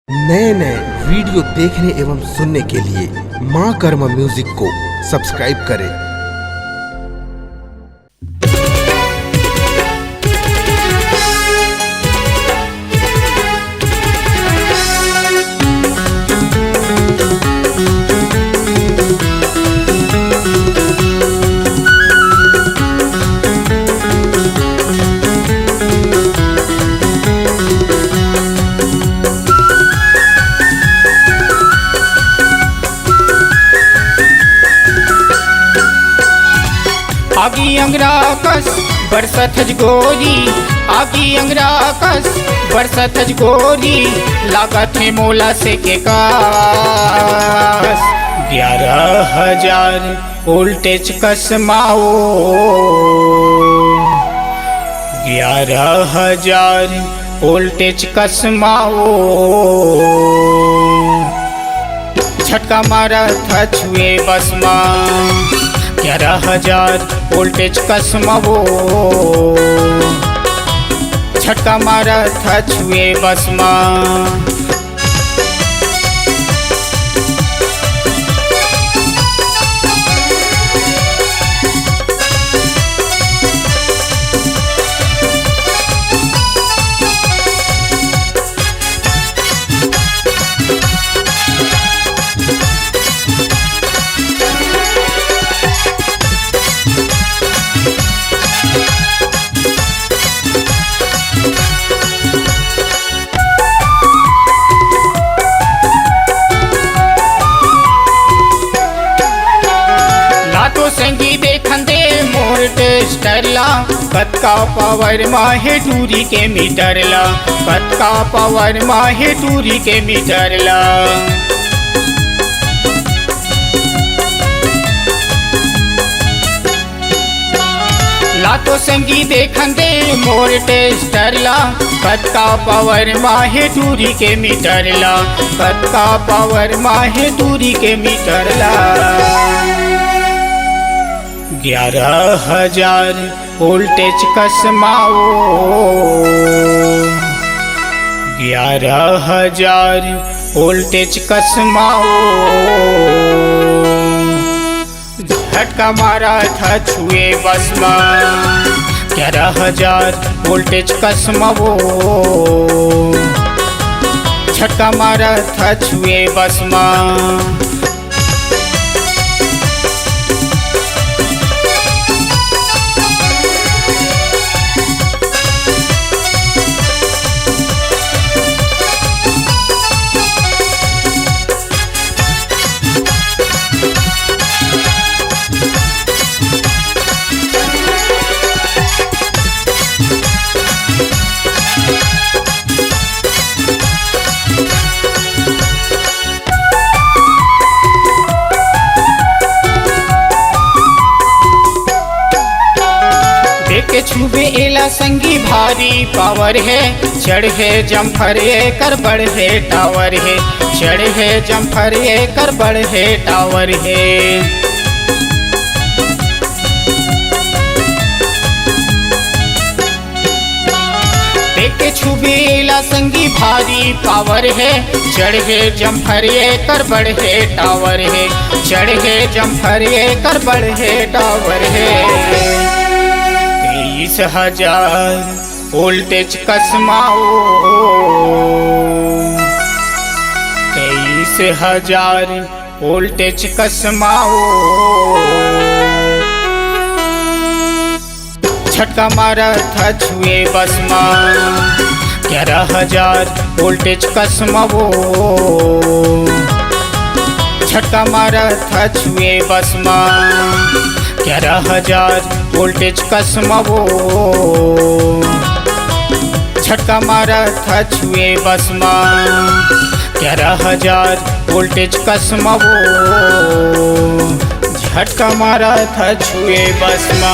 नए नए वीडियो देखने एवं सुनने के लिए माँ कर्मा म्यूजिक को सब्सक्राइब करें। आगी अंगराकस बरसत गोरी, आगी अंगराकस बरसत गोरी, लागत है मोला से के कास। 11,000 वोल्टेज कसमाओ, 11,000 वोल्टेज कसमाओ, झटका मारा था छुए बसमा। 11,000 वोल्टेज कसमाओ, झटका मारा था छुए बसमा। संगी देखन दे मोर टेस्टरला, कतका पावर माहे टूरी के मीटरला, कतका पावर माहे टूरी के मीटरला। लातो संगी देखन दे मोर टेस्टरला, कतका पावर माहे टूरी के मीटरला, कतका पावर माहे टूरी के मीटरला। 11,000 वोल्टेज कसमाओ, 11,000 वोल्टेज कसमाओ, झटका मारा था छुए बसमा। 11,000 वोल्टेज कसमाओ, झटका मारा था छुए बसमा। के छुबे एला संगी भारी पावर है, चढ़ है जम्फर कर बड़ है टावर है, चढ़ है जम्फर कर बड़ है टावर है। देखे छुबे एला संगी भारी पावर है, चढ़ है जम्फर कर बड़ है टावर है, चढ़ है जम्फर कर बड़ है टावर है। 23,000 वोल्टेज कसमाओ, 23,000 वोल्टेज कसमाओ, झटका मारा था छुए बसमा। 11,000 वोल्टेज कसमाओ, झटका मारा था छुए बसमा। 11,000 वोल्टेज कसमाओ, झटका मारा था छुए बसमा। 11,000 वोल्टेज कसमाओ, झटका मारा था छुए बसमा।